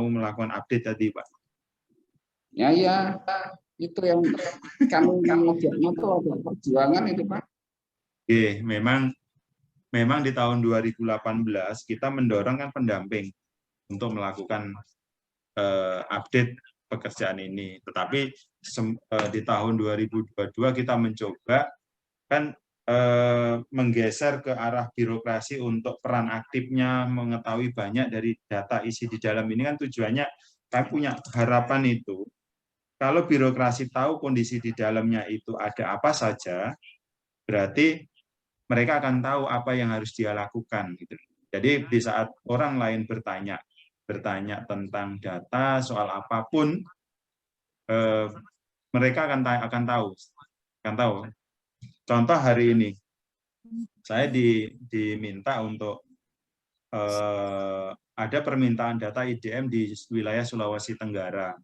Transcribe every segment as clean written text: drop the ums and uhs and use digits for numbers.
mau melakukan update tadi, Pak. Ya, itu yang kami mengajaknya itu ada perjuangan itu, Pak. Oke, memang di tahun 2018 kita mendorong kan pendamping untuk melakukan update pekerjaan ini. Tetapi di tahun 2022 kita mencoba kan menggeser ke arah birokrasi untuk peran aktifnya mengetahui banyak dari data isi di dalam ini kan tujuannya kami punya harapan itu kalau birokrasi tahu kondisi di dalamnya itu ada apa saja, berarti mereka akan tahu apa yang harus dia lakukan gitu. Jadi di saat orang lain bertanya tentang data soal apapun, mereka akan tahu. Contoh hari ini, saya diminta untuk ada permintaan data IDM di wilayah Sulawesi Tenggara.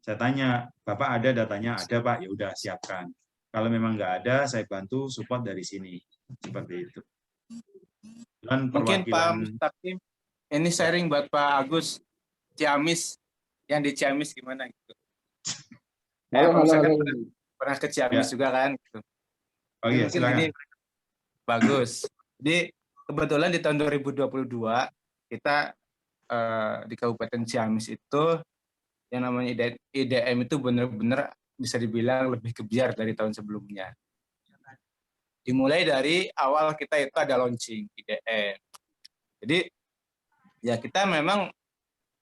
Saya tanya, Bapak ada datanya? Ada, Pak. Ya udah, siapkan. Kalau memang nggak ada, saya bantu support dari sini. Seperti itu. Dan mungkin Pak Mustaqim, ini sharing buat Pak Agus Ciamis, yang di Ciamis gimana gitu. Halo. Pernah ke Ciamis juga kan gitu. Oh iya, mungkin silakan. ini bagus. Jadi kebetulan di tahun 2022 kita di Kabupaten Ciamis itu yang namanya IDM itu benar-benar bisa dibilang lebih kebiar dari tahun sebelumnya. Dimulai dari awal kita itu ada launching IDM. Jadi ya kita memang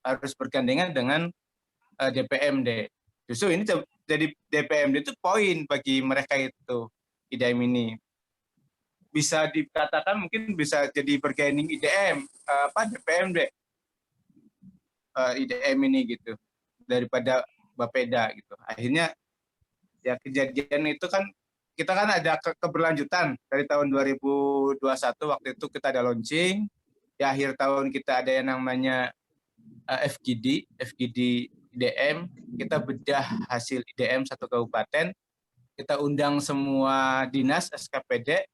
harus bergandengan dengan DPMD. Justru ini jadi DPMD itu poin bagi mereka itu IDM ini. Bisa dikatakan mungkin bisa jadi bergaining IDM DPMD IDM ini gitu daripada Bapeda gitu. Akhirnya ya kejadian itu kan kita kan ada keberlanjutan dari tahun 2021 waktu itu kita ada launching, di akhir tahun kita ada yang namanya FGD IDM, kita bedah hasil IDM satu kabupaten, kita undang semua dinas SKPD.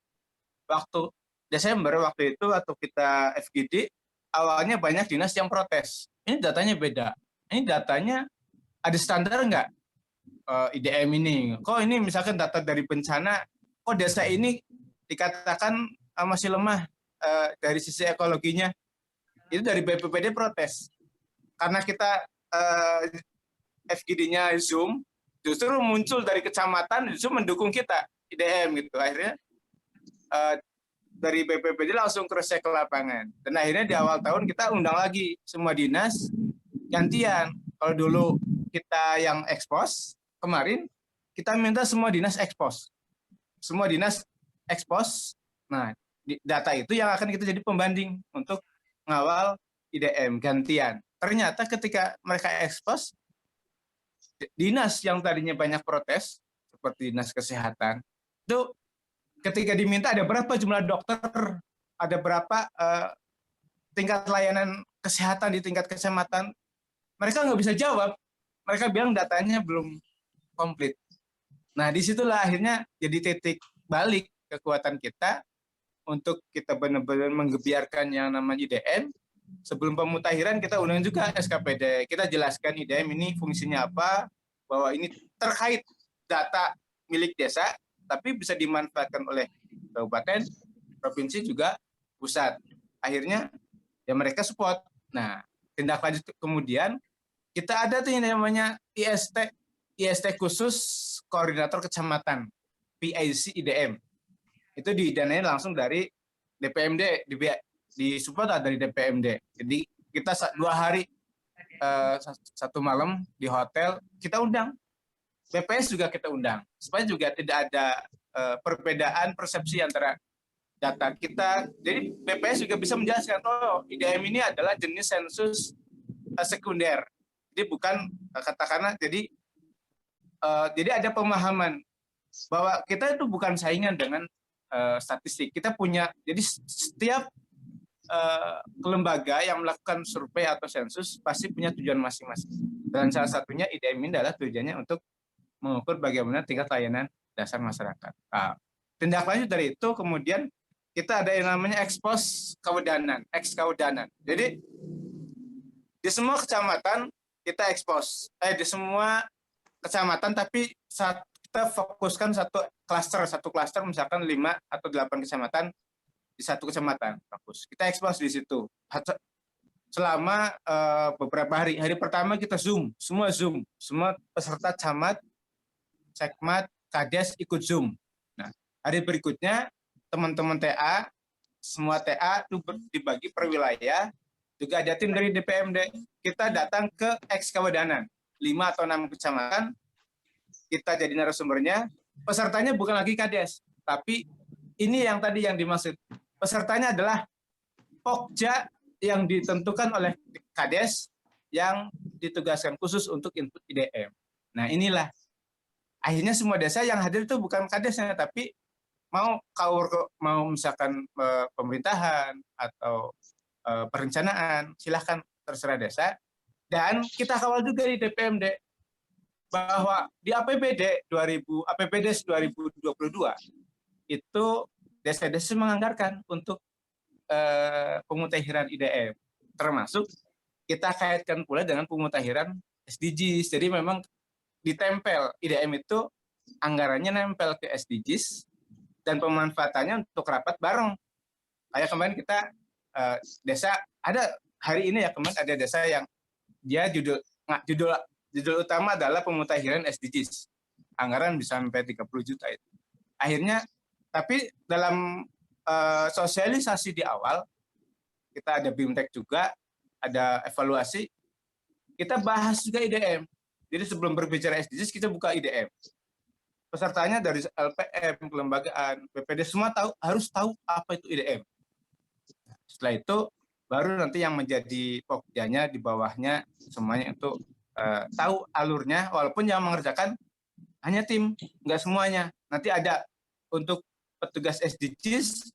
Waktu Desember waktu itu waktu kita FGD, awalnya banyak dinas yang protes. Ini datanya beda. Ini datanya ada standar nggak IDM ini? Kok ini misalkan data dari bencana, kok desa ini dikatakan masih lemah dari sisi ekologinya? Itu dari BPPD protes. Karena kita FGD-nya Zoom, justru muncul dari kecamatan justru mendukung kita IDM gitu. Akhirnya dari BPPD langsung cross-check ke lapangan. Dan akhirnya di awal tahun kita undang lagi semua dinas gantian. Kalau dulu kita yang expose, kemarin kita minta semua dinas expose. Semua dinas expose. Nah, data itu yang akan kita jadi pembanding untuk mengawal IDM gantian. Ternyata ketika mereka expose, dinas yang tadinya banyak protes, seperti dinas kesehatan, itu ketika diminta ada berapa jumlah dokter, ada berapa tingkat layanan kesehatan di tingkat kecamatan, mereka nggak bisa jawab. Mereka bilang datanya belum komplit. Nah, disitulah akhirnya jadi titik balik kekuatan kita untuk kita benar-benar menggebiarkan yang namanya IDM. Sebelum pemutakhiran kita undang juga SKPD. Kita jelaskan IDM ini fungsinya apa, bahwa ini terkait data milik desa, tapi bisa dimanfaatkan oleh kabupaten, provinsi juga pusat. Akhirnya ya mereka support. Nah, tindak lanjut kemudian kita ada tuh yang namanya IST khusus koordinator kecamatan, PIC IDM. Itu didanain langsung dari DPMD, disupport dari DPMD. Jadi kita 2 hari 1 malam di hotel kita undang. BPS juga kita undang, supaya juga tidak ada perbedaan persepsi antara data kita. Jadi BPS juga bisa menjelaskan, oh IDM ini adalah jenis sensus sekunder. Jadi bukan katakanlah, jadi ada pemahaman bahwa kita itu bukan saingan dengan statistik. Kita punya, jadi setiap lembaga yang melakukan survei atau sensus pasti punya tujuan masing-masing. Dan salah satunya IDM ini adalah tujuannya untuk mengukur bagaimana tingkat layanan dasar masyarakat. Nah, tindak lanjut dari itu kemudian kita ada yang namanya ekspos kaudanan, eks kaudanan. Jadi Di semua kecamatan kita ekspos, di semua kecamatan, tapi kita fokuskan satu klaster misalkan 5 atau 8 kecamatan di satu kecamatan fokus. Kita ekspos di situ selama beberapa hari. Hari pertama kita semua peserta camat, sekmat, kades ikut Zoom. Nah, hari berikutnya teman-teman TA, semua TA itu dibagi per wilayah. Juga ada tim dari DPMD. Kita datang ke Kawedanan, 5 atau 6 kecamatan. Kita jadi narasumbernya. Pesertanya bukan lagi kades, tapi ini yang tadi yang dimaksud. Pesertanya adalah pokja yang ditentukan oleh kades yang ditugaskan khusus untuk input IDM. Nah, inilah akhirnya semua desa yang hadir itu bukan kadesnya, tapi mau misalkan pemerintahan atau perencanaan, silahkan terserah desa. Dan kita kawal juga di DPMD bahwa di APBD 2022 itu desa-desa menganggarkan untuk pemutahiran IDM, termasuk kita kaitkan pula dengan pemutahiran SDGs. Jadi memang ditempel IDM itu anggarannya nempel ke SDGs dan pemanfaatannya untuk rapat bareng. Kayak kemarin kita desa ada hari ini ya, kemarin ada desa yang dia judul utama adalah pemutahiran SDGs. Anggaran bisa sampai 30 juta itu. Akhirnya tapi dalam sosialisasi di awal kita ada BIMTEK juga, ada evaluasi, kita bahas juga IDM. Jadi sebelum berbicara SDGs kita buka IDM. Pesertanya dari LPM, kelembagaan, BPD semua harus tahu apa itu IDM. Setelah itu baru nanti yang menjadi pokjanya di bawahnya semuanya itu tahu alurnya, walaupun yang mengerjakan hanya tim, nggak semuanya. Nanti ada untuk petugas SDGs,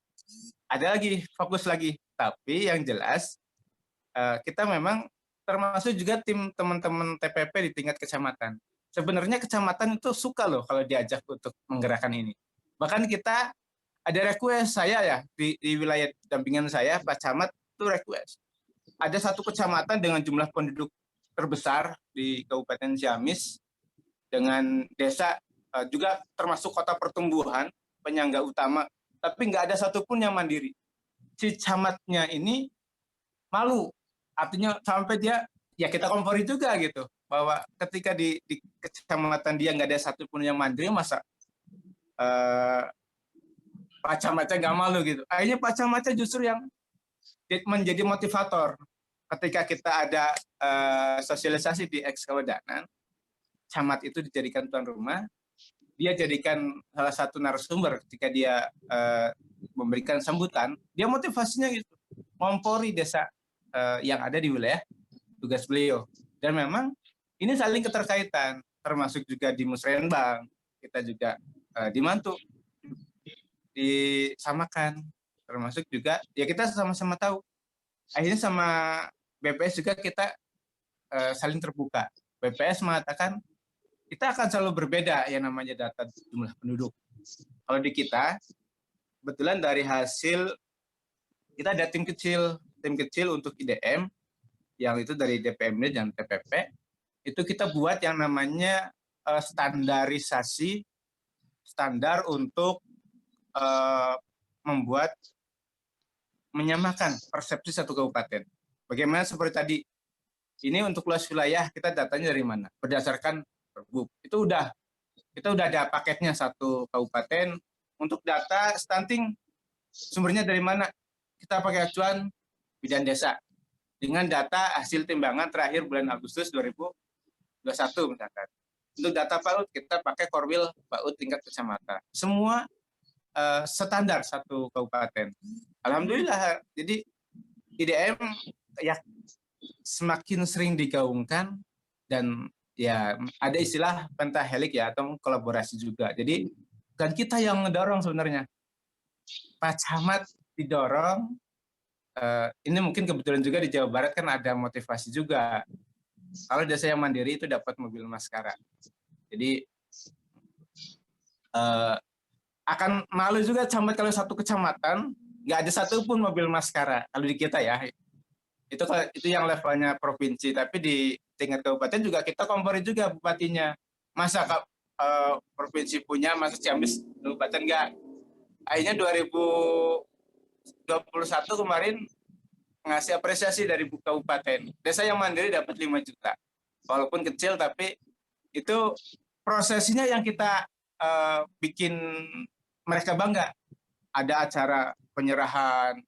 ada lagi, fokus lagi. Tapi yang jelas kita memang termasuk juga tim teman-teman TPP di tingkat kecamatan. Sebenarnya kecamatan itu suka loh kalau diajak untuk menggerakkan ini. Bahkan kita ada request saya ya, di wilayah dampingan saya, Pak Camat itu request. Ada satu kecamatan dengan jumlah penduduk terbesar di Kabupaten Ciamis, dengan desa juga termasuk kota pertumbuhan, penyangga utama, tapi nggak ada satupun yang mandiri. Si camatnya ini malu, artinya sampai dia, ya kita kompori juga gitu, bahwa ketika di kecamatan dia nggak ada satupun yang mandiri, masa Pak Camatnya nggak malu gitu. Akhirnya Pak Camatnya justru yang menjadi motivator. Ketika kita ada sosialisasi di Kawedanan, camat itu dijadikan tuan rumah, dia jadikan salah satu narasumber ketika dia memberikan sambutan, dia motivasinya gitu, ngompori desa yang ada di wilayah tugas beliau. Dan memang ini saling keterkaitan, termasuk juga di Musrenbang, kita juga di Mantu, disamakan, termasuk juga, ya kita sama-sama tahu. Akhirnya sama BPS juga kita saling terbuka. BPS mengatakan, kita akan selalu berbeda yang namanya data jumlah penduduk. Kalau di kita, kebetulan dari hasil, kita ada tim kecil untuk IDM, yang itu dari DPMD dan TPP, itu kita buat yang namanya standarisasi, standar untuk menyamakan persepsi satu kabupaten. Bagaimana seperti tadi, ini untuk luas wilayah, kita datanya dari mana? Berdasarkan Pergub. Kita udah ada paketnya satu kabupaten. Untuk data stunting, sumbernya dari mana? Kita pakai acuan Bidan Desa. Dengan data hasil timbangan terakhir bulan Agustus 2021 misalkan. Untuk data PAUD, kita pakai Korwil PAUD tingkat kecamatan. Semua standar satu kabupaten. Alhamdulillah, jadi IDM ya semakin sering digaungkan dan ya ada istilah pentahelik ya, atau kolaborasi juga. Jadi kan kita yang ngedorong sebenarnya. Pak Camat didorong, ini mungkin kebetulan juga di Jawa Barat kan ada motivasi juga. Kalau desa yang mandiri itu dapat mobil Maskara. Jadi akan malu juga camat kalau satu kecamatan nggak ada satupun mobil Maskara kalau di kita ya. Itu yang levelnya provinsi, tapi di tingkat kabupaten juga kita kompori juga bupatinya. Masa provinsi punya, masa Ciamis kabupaten enggak. Akhirnya 2021 kemarin ngasih apresiasi dari kabupaten. Desa yang mandiri dapat 5 juta. Walaupun kecil, tapi itu prosesnya yang kita bikin mereka bangga. Ada acara penyerahan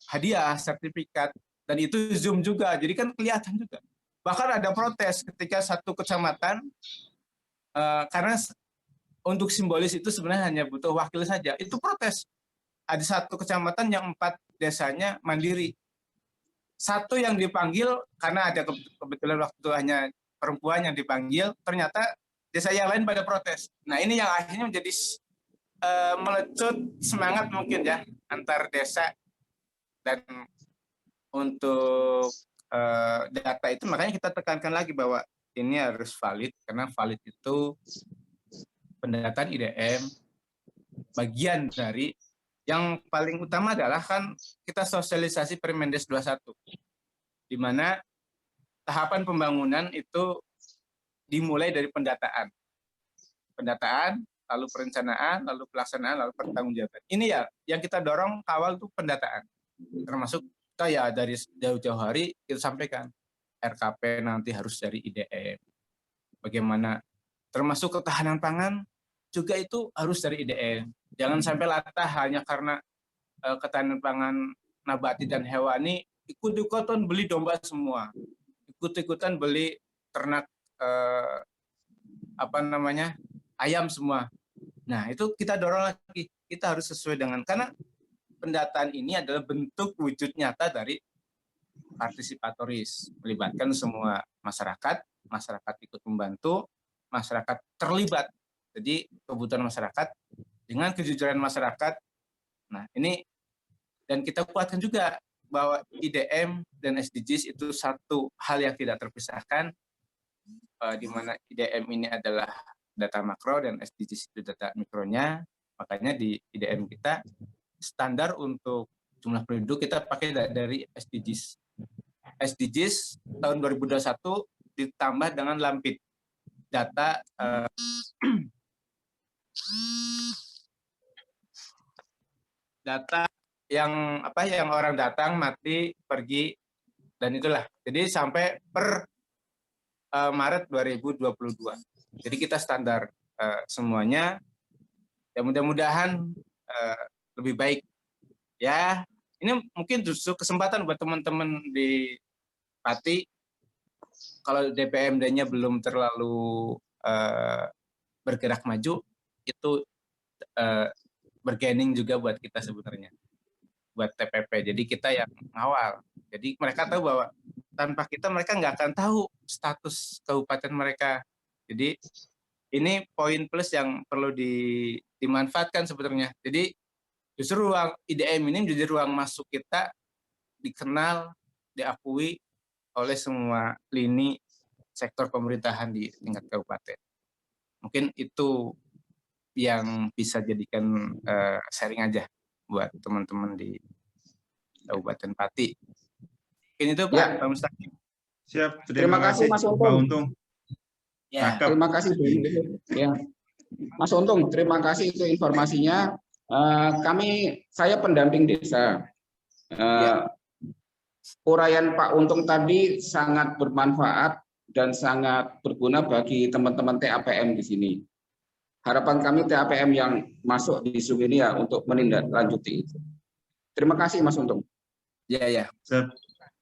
hadiah, sertifikat, dan itu Zoom juga, jadi kan kelihatan juga. Bahkan ada protes ketika satu kecamatan, karena untuk simbolis itu sebenarnya hanya butuh wakil saja, itu protes. Ada satu kecamatan yang 4 desanya mandiri. Satu yang dipanggil, karena ada kebetulan waktu itu hanya perempuan yang dipanggil, ternyata desa yang lain pada protes. Nah ini yang akhirnya menjadi melecut semangat mungkin ya, antar desa. Dan untuk data itu makanya kita tekankan lagi bahwa ini harus valid, karena valid itu pendataan IDM bagian dari yang paling utama adalah kan kita sosialisasi Permendes 21, di mana tahapan pembangunan itu dimulai dari pendataan, lalu perencanaan, lalu pelaksanaan, lalu pertanggungjawaban. Ini ya yang kita dorong kawal itu pendataan. Termasuk kita ya dari jauh-jauh hari kita sampaikan RKP nanti harus dari IDM. Bagaimana termasuk ketahanan pangan juga itu harus dari IDM. Jangan sampai latah hanya karena ketahanan pangan nabati dan hewani, ikut-ikutan beli domba semua, ikut-ikutan beli ternak ayam semua. Nah itu kita dorong lagi, kita harus sesuai dengan, karena pendataan ini adalah bentuk wujud nyata dari partisipatoris, melibatkan semua masyarakat ikut membantu, masyarakat terlibat. Jadi kebutuhan masyarakat dengan kejujuran masyarakat. Nah ini, dan kita kuatkan juga bahwa IDM dan SDGs itu satu hal yang tidak terpisahkan, di mana IDM ini adalah data makro dan SDGs itu data mikronya. Makanya di IDM kita standar untuk jumlah penduduk kita pakai dari SDGs. SDGs tahun 2021 ditambah dengan Lampit, data data yang orang datang, mati, pergi, dan itulah. Jadi sampai per Maret 2022. Jadi kita standar semuanya. Ya mudah-mudahan lebih baik. Ya, ini mungkin justru kesempatan buat teman-teman di Pati, kalau DPMD-nya belum terlalu bergerak maju, itu bergaining juga buat kita sebenarnya, buat TPP. Jadi kita yang ngawal. Jadi mereka tahu bahwa tanpa kita mereka nggak akan tahu status kabupaten mereka. Jadi ini poin plus yang perlu dimanfaatkan sebenarnya. Jadi justru ruang IDM ini menjadi ruang masuk kita, dikenal, diakui oleh semua lini sektor pemerintahan di tingkat kabupaten. Mungkin itu yang bisa jadikan sharing aja buat teman-teman di Kabupaten Pati. Mungkin itu Pak Mustaqim. Siap, terima kasih Mas Untung. Ya, terima kasih. Ya. Mas Untung, terima kasih itu informasinya. Saya pendamping desa. Uraian Pak Untung tadi sangat bermanfaat dan sangat berguna bagi teman-teman TAPM di sini. Harapan kami TAPM yang masuk di Zoom ini ya untuk menindaklanjuti itu. Terima kasih Mas Untung. Ya.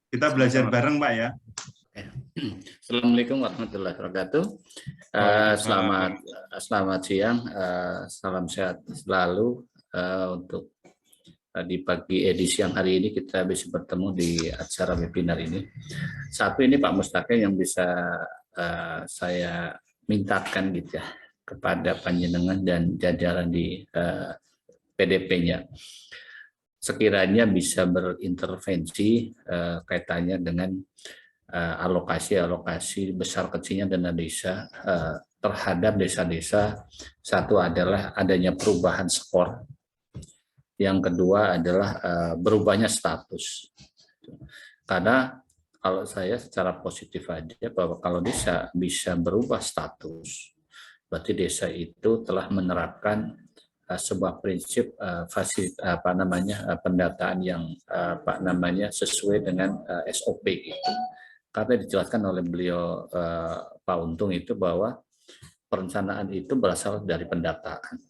Kita belajar bareng Pak ya. Assalamualaikum warahmatullahi wabarakatuh. Selamat siang, salam sehat selalu untuk di pagi edisi yang hari ini kita bisa bertemu di acara webinar ini. Satu ini Pak Mustaqim yang bisa saya mintakan gitu ya kepada panjenengan dan jajaran di PDP-nya. Sekiranya bisa berintervensi kaitannya dengan alokasi besar kecilnya dana desa terhadap desa-desa. Satu adalah adanya perubahan skor yang kedua adalah berubahnya status. Karena kalau saya secara positif aja bahwa kalau desa bisa berubah status, berarti desa itu telah menerapkan sebuah prinsip pendataan yang sesuai dengan SOP itu. Karena dijelaskan oleh beliau Pak Untung itu bahwa perencanaan itu berasal dari pendataan.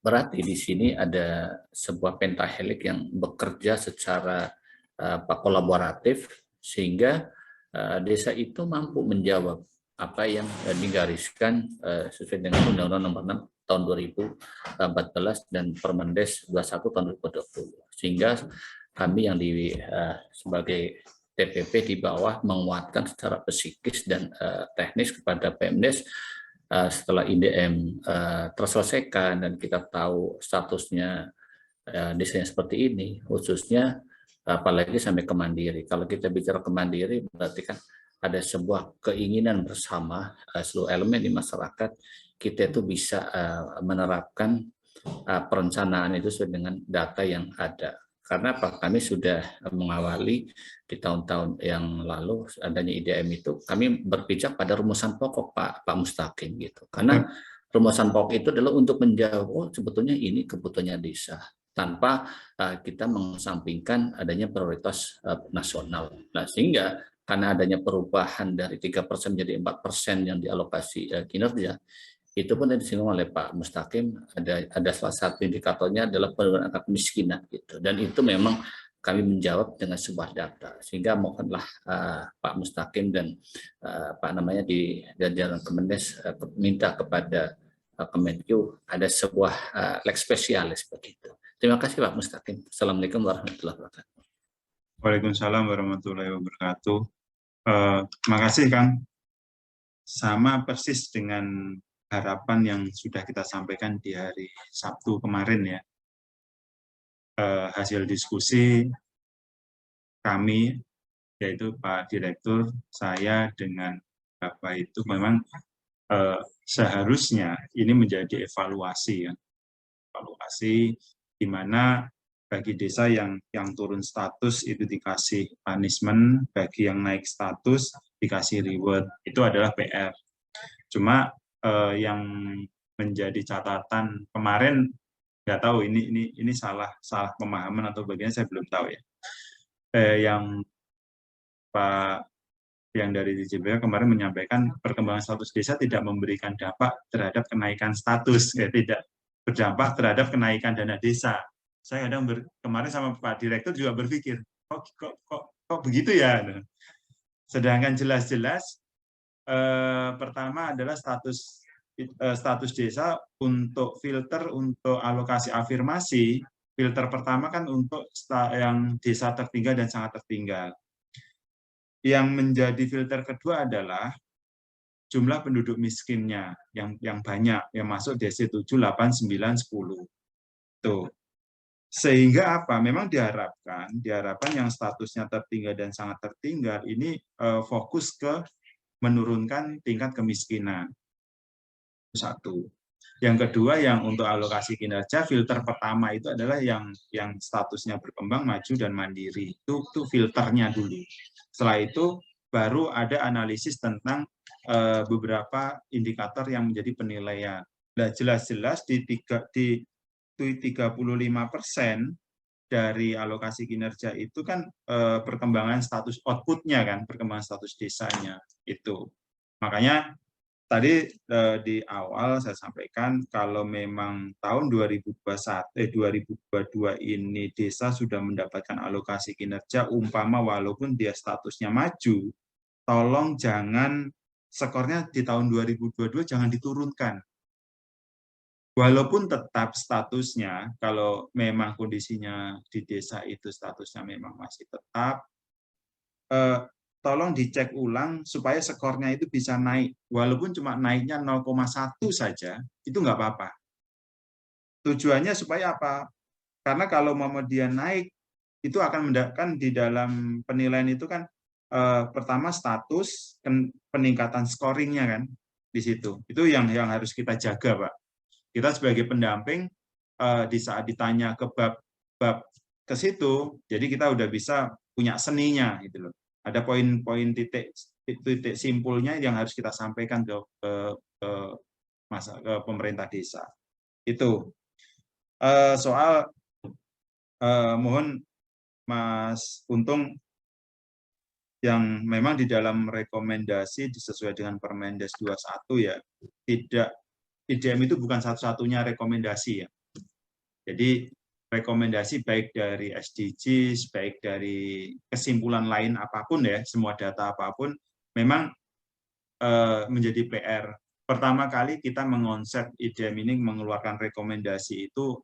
Berarti di sini ada sebuah pentahelik yang bekerja secara kolaboratif sehingga desa itu mampu menjawab apa yang digariskan sesuai dengan Undang-Undang Nomor 6 tahun 2014 dan Permendes 21 tahun 2020. Sehingga kami yang sebagai TPP di bawah menguatkan secara psikis dan teknis kepada Pemdes setelah IDM terselesaikan dan kita tahu statusnya desanya seperti ini, khususnya apalagi sampai ke mandiri. Kalau kita bicara ke mandiri berarti kan ada sebuah keinginan bersama seluruh elemen di masyarakat, kita itu bisa menerapkan perencanaan itu sesuai dengan data yang ada. Karena Pak, kami sudah mengawali di tahun-tahun yang lalu adanya IDM itu, kami berpijak pada rumusan pokok Pak Mustaqim gitu. Karena rumusan pokok itu adalah untuk menjawab sebetulnya ini kebutuhannya desa tanpa kita mengesampingkan adanya prioritas nasional. Nah, sehingga karena adanya perubahan dari 3% menjadi 4% yang dialokasi kinerja, itu pun disinggung oleh Pak Mustaqim, ada salah satu indikatornya adalah penurunan angka kemiskinan gitu, dan itu memang kami menjawab dengan sebuah data, sehingga mohonlah Pak Mustaqim dan di jajaran Kemendes minta kepada Kemenkyu ada sebuah leg spesialis begitu. Terima kasih Pak Mustaqim. Assalamualaikum warahmatullahi wabarakatuh. Waalaikumsalam warahmatullahi wabarakatuh. Makasih Kang. Sama persis dengan harapan yang sudah kita sampaikan di hari Sabtu kemarin ya. Hasil diskusi kami, yaitu Pak Direktur, saya dengan Bapak itu memang seharusnya ini menjadi evaluasi ya. Evaluasi di mana bagi desa yang turun status itu dikasih punishment, bagi yang naik status dikasih reward. Itu adalah PR. Cuma yang menjadi catatan kemarin, nggak tahu ini salah pemahaman atau bagian saya belum tahu ya. Yang Pak yang dari DJBA kemarin menyampaikan perkembangan status desa tidak memberikan dampak terhadap kenaikan status, tidak berdampak terhadap kenaikan dana desa. Saya kadang kemarin sama Pak Direktur juga berpikir, kok begitu ya? Sedangkan jelas-jelas pertama adalah status desa untuk filter untuk alokasi afirmasi. Filter pertama kan untuk yang desa tertinggal dan sangat tertinggal. Yang menjadi filter kedua adalah jumlah penduduk miskinnya yang banyak, yang masuk DC 7, 8, 9, 10. Tuh. Sehingga apa? Memang diharapkan yang statusnya tertinggal dan sangat tertinggal ini fokus ke menurunkan tingkat kemiskinan. Satu. Yang kedua, yang untuk alokasi kinerja, filter pertama itu adalah yang statusnya berkembang, maju, dan mandiri. Itu filternya dulu. Setelah itu, baru ada analisis tentang beberapa indikator yang menjadi penilaian. Nah, jelas-jelas di 35% dari alokasi kinerja itu kan perkembangan status output-nya kan, perkembangan status desanya itu. Makanya tadi di awal saya sampaikan kalau memang tahun 2022 ini desa sudah mendapatkan alokasi kinerja umpama walaupun dia statusnya maju, tolong jangan skornya di tahun 2022 jangan diturunkan. Walaupun tetap statusnya, kalau memang kondisinya di desa itu statusnya memang masih tetap, tolong dicek ulang supaya skornya itu bisa naik. Walaupun cuma naiknya 0,1 saja, itu nggak apa-apa. Tujuannya supaya apa? Karena kalau mau dia naik, itu akan mendapatkan di dalam penilaian itu kan, pertama status, peningkatan scoringnya kan, di situ. Itu yang harus kita jaga, Pak. Kita sebagai pendamping di saat ditanya ke bab ke situ, jadi kita udah bisa punya seninya gitu loh. Ada poin-poin titik simpulnya yang harus kita sampaikan ke pemerintah desa. Itu soal mohon Mas Untung, yang memang di dalam rekomendasi sesuai dengan Permendes 21 ya, tidak, IDM itu bukan satu-satunya rekomendasi ya. Jadi rekomendasi baik dari SDGs, baik dari kesimpulan lain apapun ya, semua data apapun, memang menjadi PR. Pertama kali kita mengonsep IDM ini mengeluarkan rekomendasi itu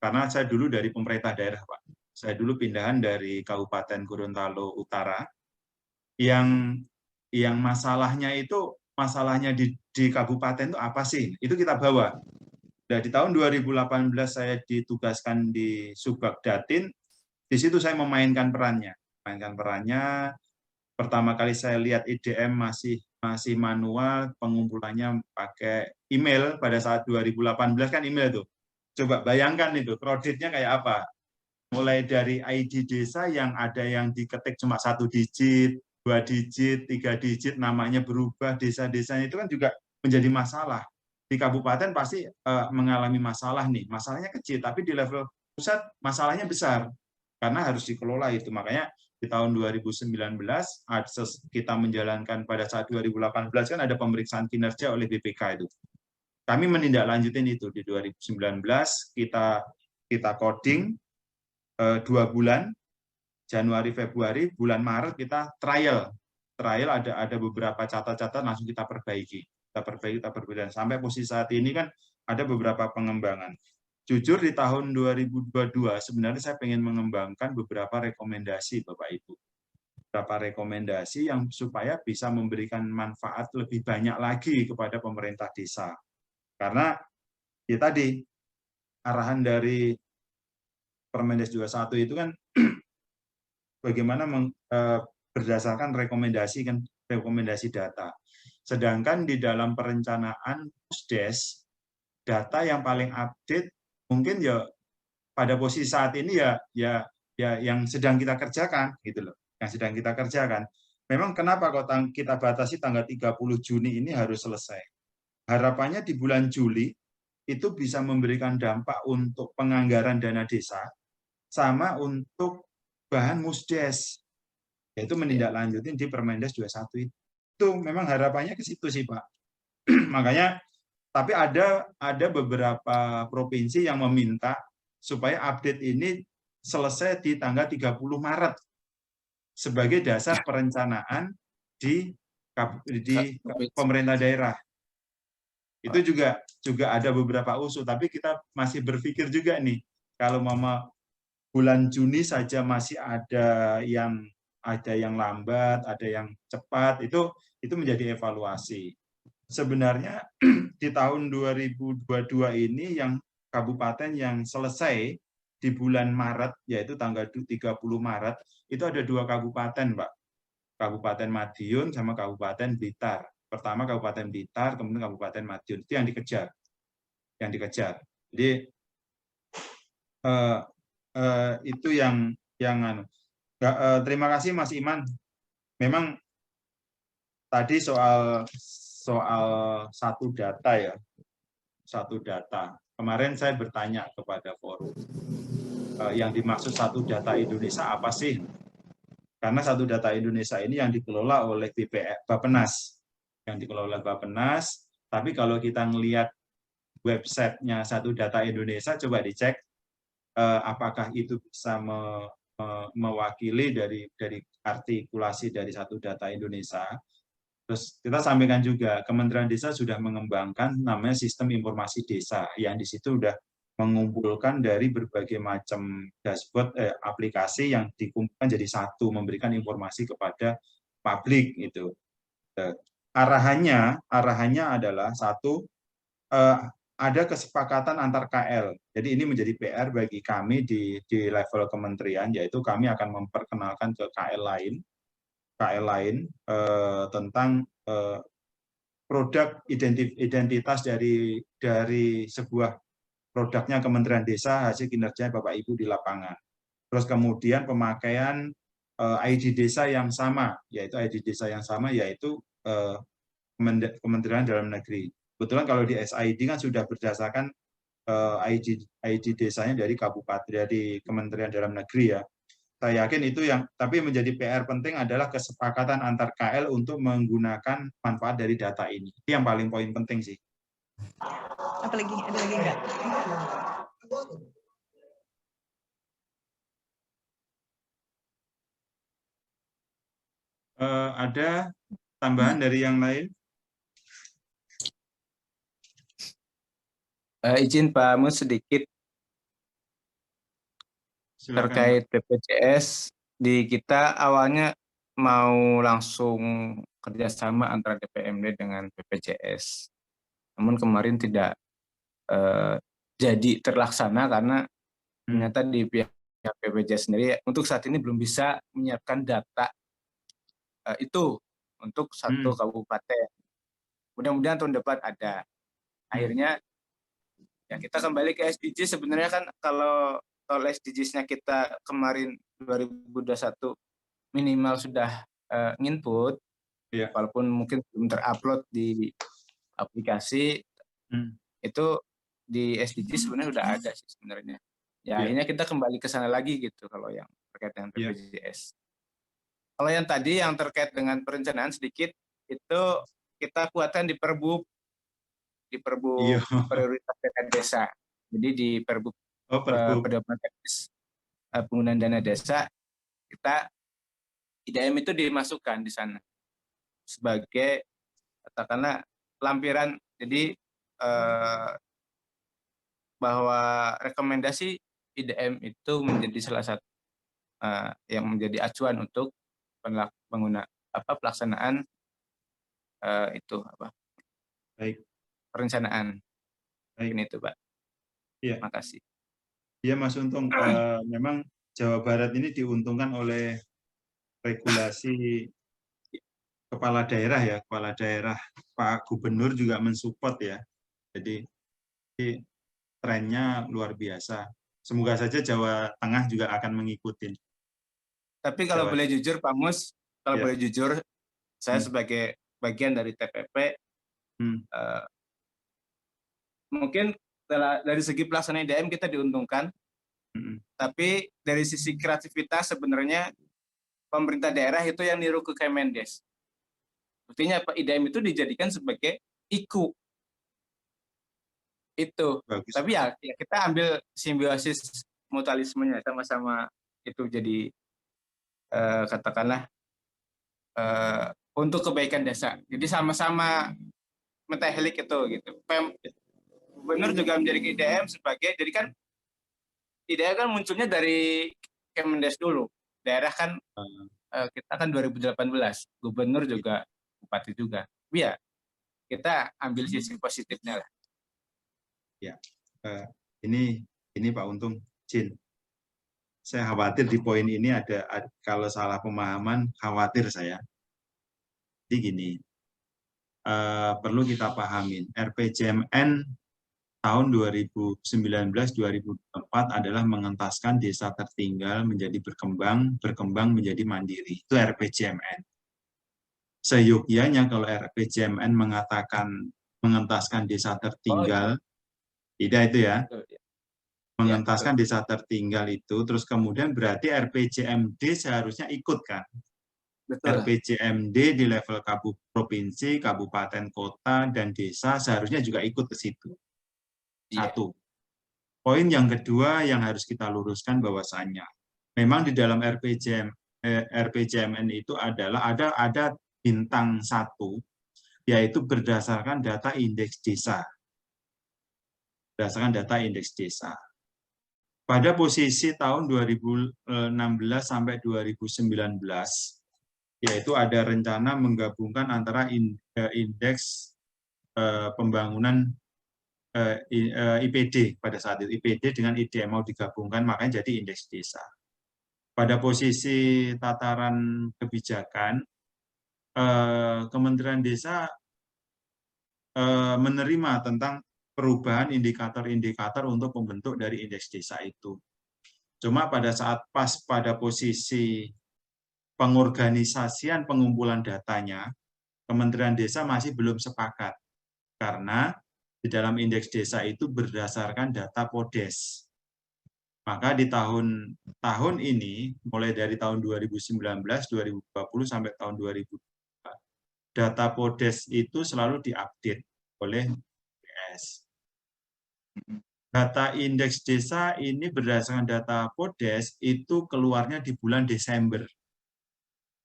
karena saya dulu dari pemerintah daerah, Pak. Saya dulu pindahan dari Kabupaten Gorontalo Utara, yang masalahnya di kabupaten itu apa sih? Itu kita bawa. Nah, di tahun 2018 saya ditugaskan di Subag Datin, di situ saya memainkan perannya. Pertama kali saya lihat IDM masih manual, pengumpulannya pakai email pada saat 2018 kan email tuh. Coba bayangkan itu, kreditnya kayak apa? Mulai dari ID desa yang ada yang diketik cuma 1 digit, 2 digit, 3 digit, namanya berubah, desa-desanya itu kan juga menjadi masalah. Di kabupaten pasti mengalami masalah nih, masalahnya kecil, tapi di level pusat masalahnya besar, karena harus dikelola itu. Makanya di tahun 2019 kita menjalankan pada saat 2018 kan ada pemeriksaan kinerja oleh BPK itu. Kami menindaklanjutin itu di 2019, kita coding 2 bulan, Januari, Februari, bulan Maret kita trial ada beberapa catatan langsung kita perbaiki, dan sampai posisi saat ini kan ada beberapa pengembangan. Jujur di tahun 2022 sebenarnya saya ingin mengembangkan beberapa rekomendasi Bapak Ibu, beberapa rekomendasi yang supaya bisa memberikan manfaat lebih banyak lagi kepada pemerintah desa. Karena ya tadi arahan dari Permendes 21 itu kan bagaimana berdasarkan rekomendasi data. Sedangkan di dalam perencanaan Pusdes, data yang paling update mungkin ya pada posisi saat ini ya yang sedang kita kerjakan gitu loh. Yang sedang kita kerjakan. Memang kenapa kok kita batasi tanggal 30 Juni ini harus selesai. Harapannya di bulan Juli itu bisa memberikan dampak untuk penganggaran dana desa sama untuk bahan musdes, yaitu menindaklanjutin di Permendes 21 itu memang harapannya ke situ sih Pak. Makanya, tapi ada beberapa provinsi yang meminta supaya update ini selesai di tanggal 30 Maret sebagai dasar perencanaan di pemerintah daerah. Itu juga ada beberapa usul, tapi kita masih berpikir juga nih, kalau bulan Juni saja masih ada yang lambat, ada yang cepat, itu menjadi evaluasi. Sebenarnya di tahun 2022 ini yang kabupaten yang selesai di bulan Maret, yaitu tanggal 30 Maret, itu ada 2 kabupaten, Pak. Kabupaten Madiun sama Kabupaten Blitar. Pertama Kabupaten Blitar, kemudian Kabupaten Madiun. Itu yang dikejar. Jadi itu yang terima kasih Mas Iman. Memang tadi soal satu data ya, kemarin saya bertanya kepada forum, yang dimaksud satu data Indonesia apa sih? Karena satu data Indonesia ini yang dikelola oleh Bappenas, tapi kalau kita ngelihat websitenya satu data Indonesia, coba dicek apakah itu bisa mewakili dari artikulasi dari satu data Indonesia. Terus kita sampaikan juga, Kementerian Desa sudah mengembangkan namanya Sistem Informasi Desa, yang di situ sudah mengumpulkan dari berbagai macam dashboard aplikasi yang dikumpulkan jadi satu, memberikan informasi kepada publik itu. Arahannya adalah satu, ada kesepakatan antar KL. Jadi ini menjadi PR bagi kami di level kementerian, yaitu kami akan memperkenalkan ke KL lain tentang produk identitas dari sebuah produknya Kementerian Desa, hasil kinerja Bapak Ibu di lapangan. Terus kemudian pemakaian ID desa yang sama, yaitu ID desa yang sama, yaitu Kementerian Dalam Negeri. Kebetulan kalau di SID kan sudah berdasarkan ID desanya dari kabupaten, dari Kementerian Dalam Negeri ya. Saya yakin itu yang, tapi menjadi PR penting adalah kesepakatan antar KL untuk menggunakan manfaat dari data ini. Itu yang paling poin penting sih. Apalagi ada lagi enggak? Ada tambahan dari yang lain? Izin Pak Mus sedikit. Silakan, Terkait BPJS, di kita awalnya mau langsung kerjasama antara DPMD dengan BPJS. Namun kemarin tidak jadi terlaksana karena ternyata di pihak BPJS sendiri untuk saat ini belum bisa menyiapkan data itu untuk satu kabupaten. Mudah-mudahan tahun depan ada. Akhirnya ya kita kembali ke SDG. Sebenarnya kan kalau SDGs-nya kita kemarin 2021 minimal sudah nginput, walaupun mungkin belum terupload di aplikasi, itu di SDG sebenarnya sudah ada sih sebenarnya. Ya akhirnya kita kembali ke sana lagi gitu kalau yang terkait dengan BPJS. Kalau yang tadi yang terkait dengan perencanaan sedikit, itu kita kuatkan di Perbup prioritas dana desa. Jadi di Perbup pedoman teknis penggunaan dana desa, kita IDM itu dimasukkan di sana sebagai katakanlah lampiran. Jadi bahwa rekomendasi IDM itu menjadi salah satu yang menjadi acuan untuk pelaksanaan perencanaan. Ini itu Pak. Iya. Terima kasih. Iya Mas Untung, memang Jawa Barat ini diuntungkan oleh regulasi kepala daerah ya, kepala daerah Pak Gubernur juga mensupport ya. Jadi trennya luar biasa. Semoga saja Jawa Tengah juga akan mengikuti. Tapi kalau boleh jujur Pak Mus, kalau boleh jujur, saya sebagai bagian dari TPP, mungkin dari segi pelaksanaan IDM kita diuntungkan, tapi dari sisi kreativitas sebenarnya pemerintah daerah itu yang niru ke Kemendes. Buktinya IDM itu dijadikan sebagai IKU. Itu. Bagus. Tapi ya kita ambil simbiosis mutualismenya, sama-sama itu jadi katakanlah untuk kebaikan desa. Jadi sama-sama mentahelik itu gitu. Gubernur juga menjadi IDM sebagai, jadi kan IDM kan munculnya dari Kemendes dulu. Daerah kan kita kan 2018, gubernur juga, bupati juga. Ya, kita ambil sisi positifnya lah. Ya, ini Pak Untung, Jin. Saya khawatir di poin ini ada kalau salah pemahaman, khawatir saya. Jadi gini, perlu kita pahamin, RPJMN tahun 2019-2024 adalah mengentaskan desa tertinggal menjadi berkembang menjadi mandiri. Itu RPJMN. Seyogyanya kalau RPJMN mengatakan mengentaskan desa tertinggal, tidak itu ya, mengentaskan desa tertinggal itu, terus kemudian berarti RPJMD seharusnya ikut kan? Betul. RPJMD di level provinsi, kabupaten, kota, dan desa seharusnya juga ikut ke situ. Satu. Poin yang kedua yang harus kita luruskan bahwasannya memang di dalam RPJMN itu adalah ada bintang 1, yaitu berdasarkan data indeks desa. Berdasarkan data indeks desa. Pada posisi tahun 2016 sampai 2019, yaitu ada rencana menggabungkan antara indeks pembangunan IPD pada saat itu, IPD dengan IDM mau digabungkan, makanya jadi indeks desa. Pada posisi tataran kebijakan, Kementerian Desa menerima tentang perubahan indikator-indikator untuk pembentuk dari indeks desa itu. Cuma pada saat pas pada posisi pengorganisasian pengumpulan datanya, Kementerian Desa masih belum sepakat. Karena di dalam indeks desa itu berdasarkan data PODES. Maka di tahun ini, mulai dari tahun 2019, 2020 sampai tahun 2020, data PODES itu selalu diupdate oleh BPS. Data indeks desa ini berdasarkan data PODES itu keluarnya di bulan Desember.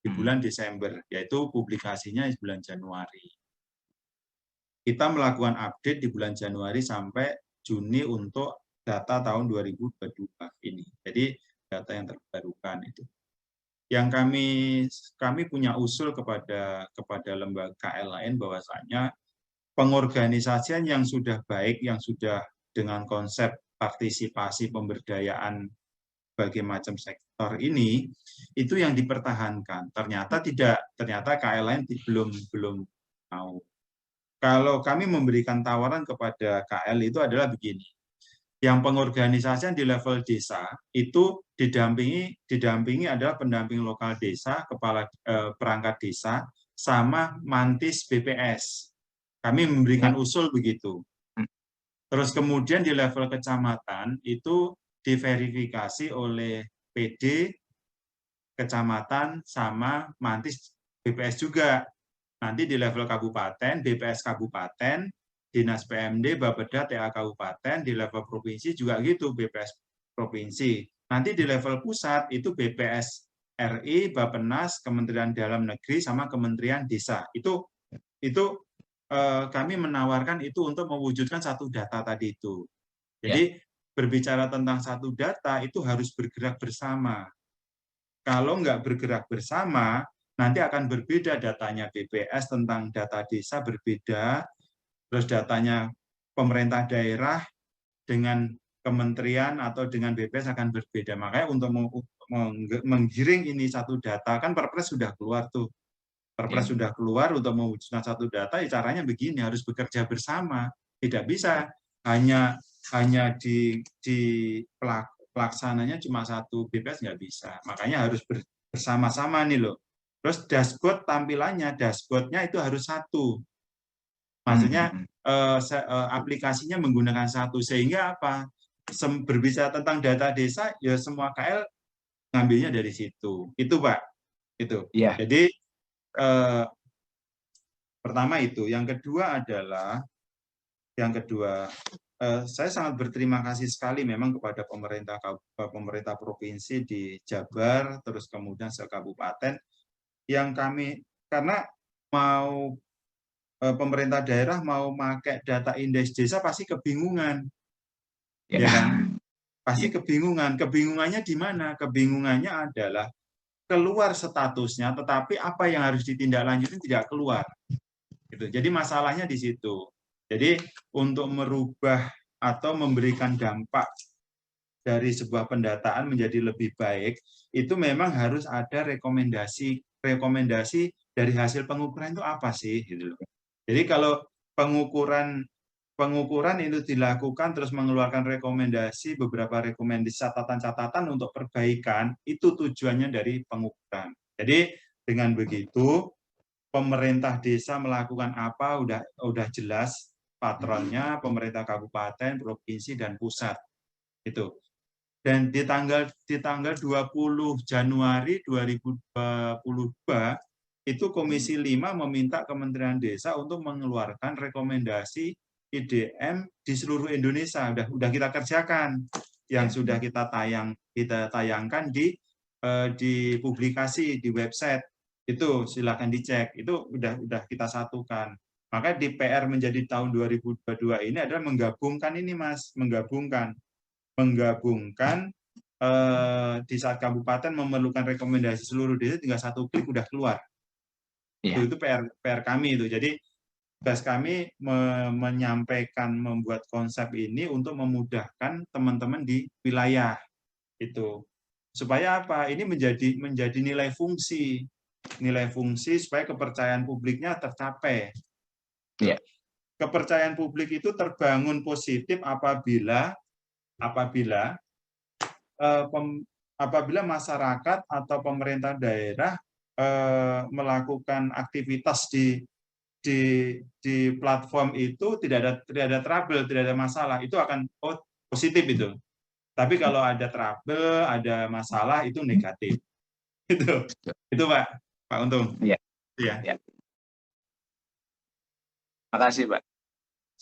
Di bulan Desember, yaitu publikasinya di bulan Januari. Kita melakukan update di bulan Januari sampai Juni untuk data tahun 2022 ini. Jadi data yang terbarukan itu. Yang kami punya usul kepada lembaga KL lain bahwasanya pengorganisasian yang sudah baik, yang sudah dengan konsep partisipasi pemberdayaan berbagai macam sektor ini, itu yang dipertahankan. Ternyata tidak, ternyata KL lain belum mau. Kalau kami memberikan tawaran kepada KL itu adalah begini, yang pengorganisasian di level desa itu didampingi adalah pendamping lokal desa, kepala perangkat desa, sama mantis BPS. Kami memberikan usul begitu. Terus kemudian di level kecamatan itu diverifikasi oleh PD, kecamatan, sama mantis BPS juga. Nanti di level kabupaten, BPS kabupaten, Dinas PMD, Bapeda, TA kabupaten, di level provinsi juga gitu, BPS provinsi. Nanti di level pusat itu BPS RI, Bappenas, Kementerian Dalam Negeri, sama Kementerian Desa. Itu kami menawarkan itu untuk mewujudkan satu data tadi itu. Jadi berbicara tentang satu data itu harus bergerak bersama. Kalau nggak bergerak bersama, nanti akan berbeda datanya BPS tentang data desa berbeda, terus datanya pemerintah daerah dengan kementerian atau dengan BPS akan berbeda. Makanya untuk menggiring ini satu data, kan Perpres sudah keluar tuh. Perpres sudah keluar untuk mewujudkan satu data, ya caranya begini, harus bekerja bersama. Tidak bisa hanya di pelaksananya cuma satu BPS, nggak bisa. Makanya harus bersama-sama nih loh. Terus dashboard tampilannya, dashboardnya itu harus satu. Maksudnya aplikasinya menggunakan satu, sehingga apa? Berbicara tentang data desa, ya semua KL ngambilnya dari situ. Itu Pak. Itu. Jadi pertama itu. Yang kedua adalah, saya sangat berterima kasih sekali memang kepada pemerintah provinsi di Jabar, terus kemudian sekabupaten, yang kami, karena mau pemerintah daerah mau pakai data indeks desa pasti kebingungan, ya kan? Pasti kebingungan. Kebingungannya di mana? Kebingungannya adalah keluar statusnya, tetapi apa yang harus ditindaklanjuti tidak keluar. Gitu. Jadi masalahnya di situ. Jadi untuk merubah atau memberikan dampak dari sebuah pendataan menjadi lebih baik, itu memang harus ada rekomendasi dari hasil pengukuran itu apa sih, gitu. Jadi kalau pengukuran itu dilakukan terus mengeluarkan beberapa rekomendasi catatan-catatan untuk perbaikan, itu tujuannya dari pengukuran. Jadi dengan begitu pemerintah desa melakukan apa udah jelas patronnya, pemerintah kabupaten, provinsi, dan pusat. Itu. Dan di tanggal 20 Januari 2022 itu Komisi 5 meminta Kementerian Desa untuk mengeluarkan rekomendasi IDM di seluruh Indonesia. Udah kita kerjakan, yang sudah kita tayangkan di publikasi di website. Itu silakan dicek. Itu udah kita satukan. Maka di PR menjadi tahun 2022 ini adalah menggabungkan ini Mas, menggabungkan di saat kabupaten memerlukan rekomendasi seluruh desa, tinggal satu klik udah keluar. Itu PR kami itu. Jadi tugas kami menyampaikan, membuat konsep ini untuk memudahkan teman-teman di wilayah itu. Supaya apa? Ini menjadi nilai fungsi supaya kepercayaan publiknya tercapai. kepercayaan publik itu terbangun positif apabila apabila masyarakat atau pemerintah daerah melakukan aktivitas di platform itu tidak ada trouble, tidak ada masalah, itu akan positif itu. Tapi kalau ada trouble, ada masalah, itu negatif. Itu Pak Untung. Iya. Iya. Ya. Makasih, Pak.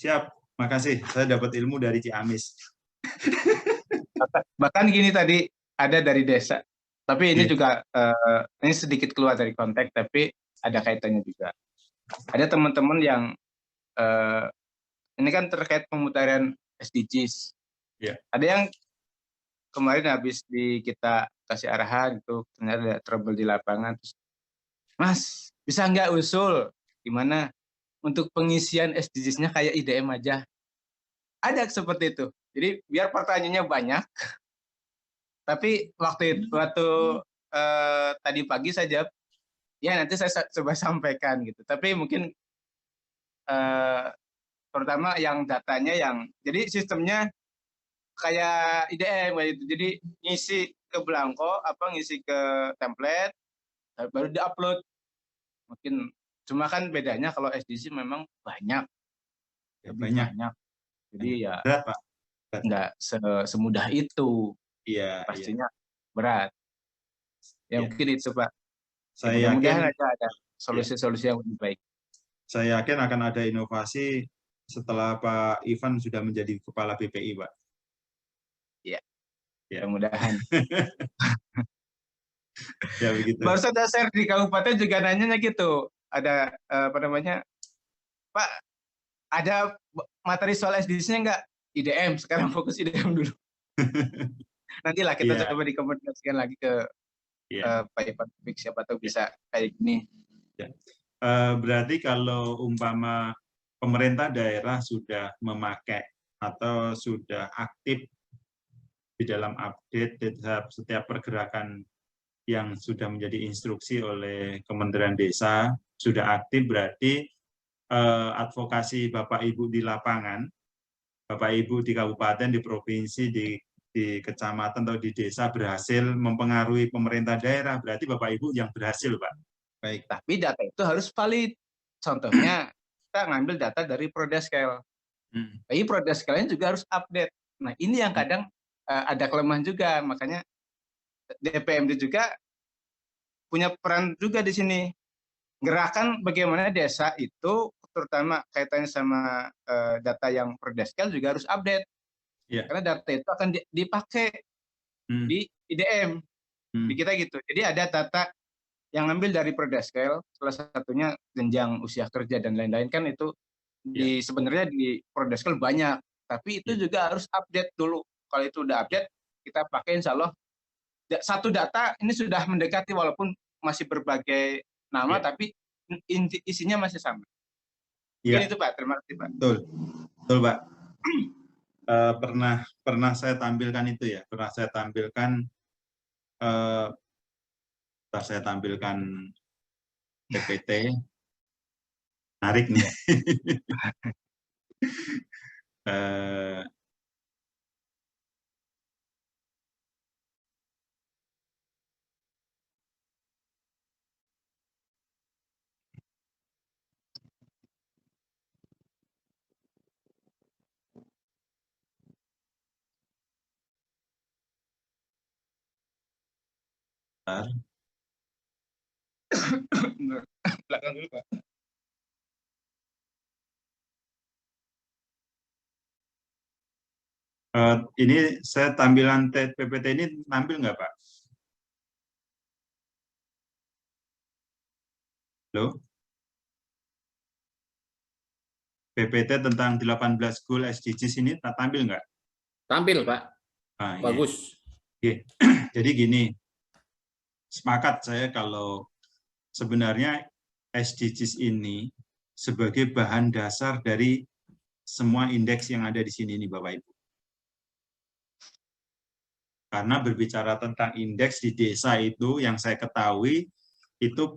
Siap, makasih. Saya dapat ilmu dari Ciamis. Bahkan gini tadi ada dari desa, tapi ini Iya. juga ini sedikit keluar dari konteks, tapi ada kaitannya juga. Ada teman-teman yang ini kan terkait pemutaran SDGs. Iya. Ada yang kemarin habis kita kasih arahan gitu, ternyata ada trouble di lapangan. Terus, Mas, bisa nggak usul gimana untuk pengisian SDGs-nya kayak IDM aja? Ada seperti itu. Jadi biar pertanyaannya banyak, tapi waktu tadi pagi saya jawab, ya nanti saya coba sampaikan gitu. Tapi mungkin terutama yang datanya jadi sistemnya kayak IDM gitu. Jadi ngisi ke belangko, ngisi ke template, baru diupload. Mungkin cuma kan bedanya kalau SDG memang banyak, lebih banyak. Jadi ya berat, Pak. nggak semudah itu. Iya, pastinya berat. Ya, mungkin itu, Pak. Saya mudah-mudahan yakin ada solusi-solusi yang lebih baik. Saya yakin akan ada inovasi setelah Pak Ivan sudah menjadi kepala BPI, Pak. Iya. Ya. Mudah-mudahan. Ya begitu. Baru saja share di kabupaten juga nanyanya gitu. Ada Pak, ada materi soal SDGs-nya nggak? IDM, sekarang fokus IDM dulu. Nantilah kita coba dikomunikasikan lagi ke Pak Ivan, siapa tahu bisa kayak gini. Ya. Berarti kalau umpama pemerintah daerah sudah memakai atau sudah aktif di dalam update setiap pergerakan yang sudah menjadi instruksi oleh Kementerian Desa, sudah aktif, berarti advokasi Bapak Ibu di lapangan, Bapak Ibu di kabupaten, di provinsi, di kecamatan atau di desa berhasil mempengaruhi pemerintah daerah, berarti Bapak Ibu yang berhasil, Pak. Baik. Tapi data itu harus valid. Contohnya, kita ngambil data dari Prodeskel. Tapi Prodeskelnya juga harus update. Nah, ini yang kadang ada kelemahan juga, makanya DPMD juga punya peran juga di sini. Gerakan bagaimana desa itu, terutama kaitannya sama data yang Prodeskel juga harus update. Yeah. Karena data itu akan dipakai di IDM, di kita gitu. Jadi ada data yang ngambil dari Prodeskel, salah satunya jenjang usia kerja dan lain-lain, kan itu sebenarnya di Prodeskel banyak, tapi itu juga harus update dulu. Kalau itu udah update, kita pakai insya Allah satu data ini sudah mendekati walaupun masih berbagai nama, tapi isinya masih sama. Mungkin itu, Pak. Terima kasih, Pak. Betul, Pak. Pernah saya tampilkan itu ya, saya tampilkan PPT, menarik nih. Belakang dulu, Pak. Ini saya tampilan PPT ini tampil nggak, Pak? Halo? PPT tentang 18 goal SDGs ini tampil nggak? Tampil, Pak. Bagus. Iya. Jadi gini, sepakat saya kalau sebenarnya SDGs ini sebagai bahan dasar dari semua indeks yang ada di sini nih, Bapak Ibu. Karena berbicara tentang indeks di desa itu yang saya ketahui itu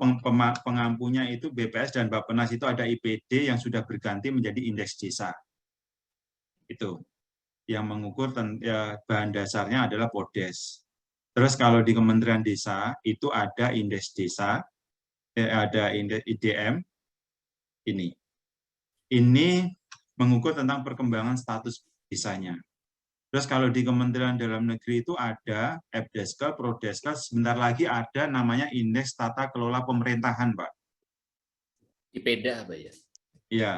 pengampunya itu BPS dan Bappenas itu ada IPD yang sudah berganti menjadi indeks desa. Itu yang mengukur ya, bahan dasarnya adalah PODES. Terus kalau di Kementerian Desa itu ada indeks desa, ada indeks IDM ini. Ini mengukur tentang perkembangan status desanya. Terus kalau di Kementerian Dalam Negeri itu ada FDeskel, Prodeskel, sebentar lagi ada namanya Indeks Tata Kelola Pemerintahan, Pak. IPEDA, Pak ya? Iya.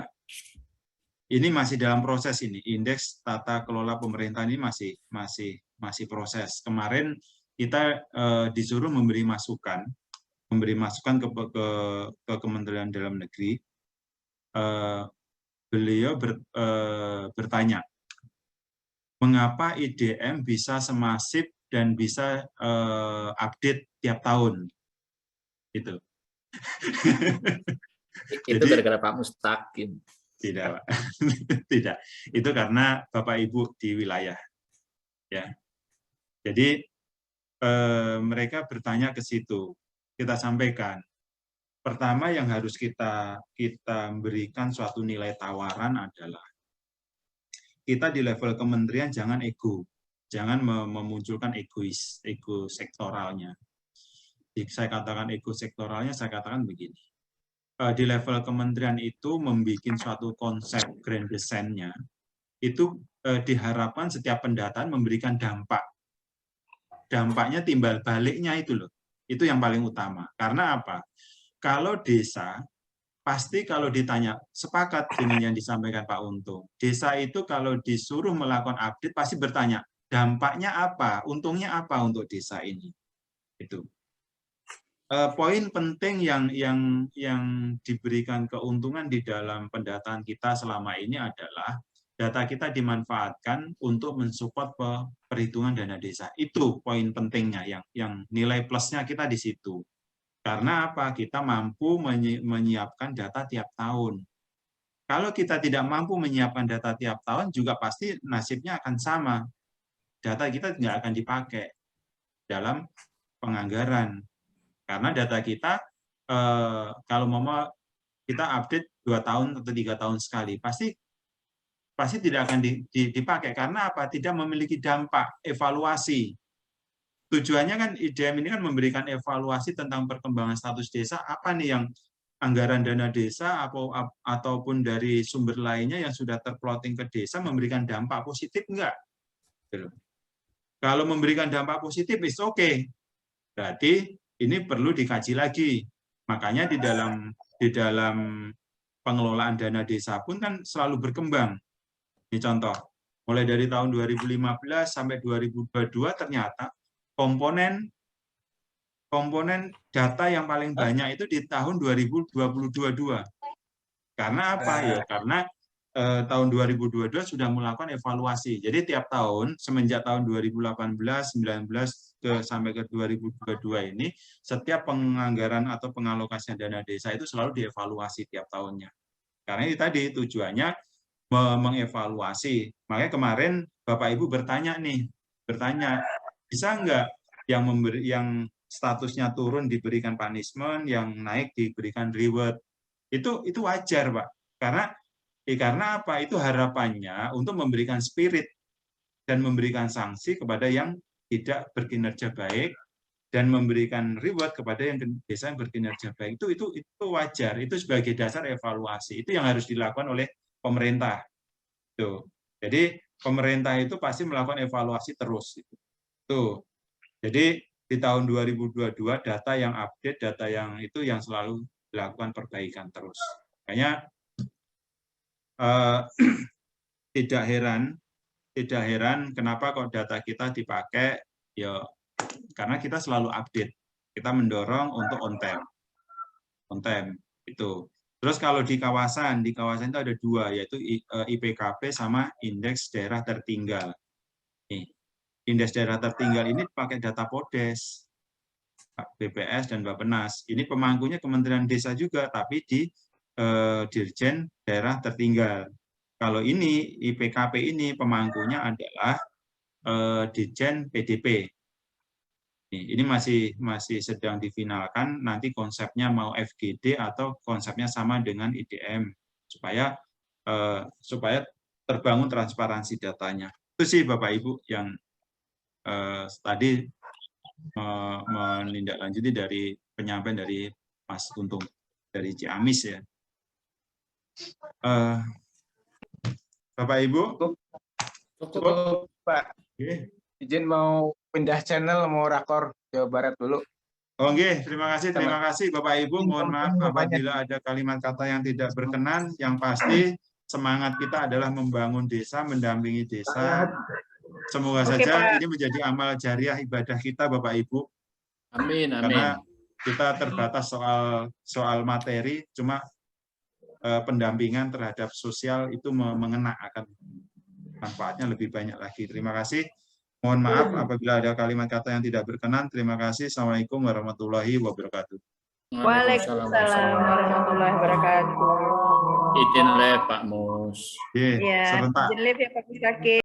Ini masih dalam proses ini. Indeks Tata Kelola Pemerintahan ini masih proses. Kemarin kita disuruh memberi masukan ke Kementerian Dalam Negeri. Beliau bertanya, mengapa IDM bisa semasif dan bisa update tiap tahun? Itu. Itu gara-gara Pak Mustaqim. Tidak, Pak. Tidak. Itu karena Bapak Ibu di wilayah. Ya. Jadi mereka bertanya ke situ. Kita sampaikan. Pertama yang harus kita berikan suatu nilai tawaran adalah kita di level kementerian jangan ego, jangan memunculkan ego sektoralnya. Saya katakan ego sektoralnya, saya katakan begini. Di level kementerian itu membuat suatu konsep grand design-nya, itu diharapkan setiap pendataan memberikan dampak. Dampaknya timbal baliknya itu loh. Itu yang paling utama. Karena apa? Kalau desa, pasti kalau ditanya, sepakat dengan yang disampaikan Pak Untung. Desa itu kalau disuruh melakukan update, pasti bertanya, dampaknya apa? Untungnya apa untuk desa ini? Itu. Poin penting yang diberikan keuntungan di dalam pendataan kita selama ini adalah data kita dimanfaatkan untuk mensupport perhitungan dana desa. Itu poin pentingnya, yang nilai plusnya kita di situ. Karena apa? Kita mampu menyiapkan data tiap tahun. Kalau kita tidak mampu menyiapkan data tiap tahun, juga pasti nasibnya akan sama. Data kita tidak akan dipakai dalam penganggaran. Karena data kita, kalau mau kita update 2 tahun atau 3 tahun sekali, pasti tidak akan dipakai. Karena apa? Tidak memiliki dampak, evaluasi. Tujuannya kan IDM ini kan memberikan evaluasi tentang perkembangan status desa, apa nih yang anggaran dana desa ataupun dari sumber lainnya yang sudah terplotting ke desa memberikan dampak positif enggak? Kalau memberikan dampak positif, is oke. Berarti ini perlu dikaji lagi. Makanya di dalam pengelolaan dana desa pun kan selalu berkembang. Ini contoh, mulai dari tahun 2015 sampai 2022 ternyata komponen data yang paling banyak itu di tahun 2022. Karena apa ya? Karena tahun 2022 sudah melakukan evaluasi. Jadi tiap tahun semenjak tahun 2018, 19 sampai ke 2022 ini, setiap penganggaran atau pengalokasian dana desa itu selalu dievaluasi tiap tahunnya. Karena ini tadi tujuannya mengevaluasi. Makanya kemarin Bapak Ibu bertanya, bisa nggak yang statusnya turun diberikan punishment, yang naik diberikan reward? Itu wajar, Pak. Karena apa? Itu harapannya untuk memberikan spirit dan memberikan sanksi kepada yang tidak berkinerja baik dan memberikan reward kepada yang desa yang berkinerja baik. Itu wajar. Itu sebagai dasar evaluasi. Itu yang harus dilakukan oleh pemerintah. Tuh. Jadi pemerintah itu pasti melakukan evaluasi terus. Tuh. Jadi di tahun 2022 data yang update, data yang itu yang selalu dilakukan perbaikan terus. Makanya tidak heran kenapa kok data kita dipakai, ya karena kita selalu update. Kita mendorong untuk on time itu. Terus kalau di kawasan itu ada 2, yaitu IPKP sama indeks daerah tertinggal. Nih, indeks daerah tertinggal ini pakai data PODES, BPS dan Bappenas. Ini pemangkunya Kementerian Desa juga, tapi di Dirjen Daerah Tertinggal. Kalau ini IPKP ini pemangkunya adalah Dirjen PDP. Ini masih sedang difinalkan, nanti konsepnya mau FGD atau konsepnya sama dengan IDM, supaya terbangun transparansi datanya. Itu sih Bapak Ibu yang tadi menindaklanjuti dari penyampaian dari Mas Untung dari Ciamis ya. Bapak Ibu, Cukup Pak. Oke. Izin mau pindah channel, mau rakor Jawa Barat dulu. Oke, terima kasih Bapak Ibu. Mohon maaf apabila ada kalimat kata yang tidak berkenan. Yang pasti semangat kita adalah membangun desa, mendampingi desa. Semoga saja ini menjadi amal jariah ibadah kita Bapak Ibu. Amin, Karena amin. kita terbatas soal materi, cuma pendampingan terhadap sosial itu mengena akan manfaatnya lebih banyak lagi. Terima kasih. Mohon maaf apabila ada kalimat kata yang tidak berkenan. Terima kasih. Assalamualaikum warahmatullahi wabarakatuh. Waalaikumsalam warahmatullahi wabarakatuh. Izin Pak Mus. Ya, Sebentar. izin live ya Pak Mustaqim.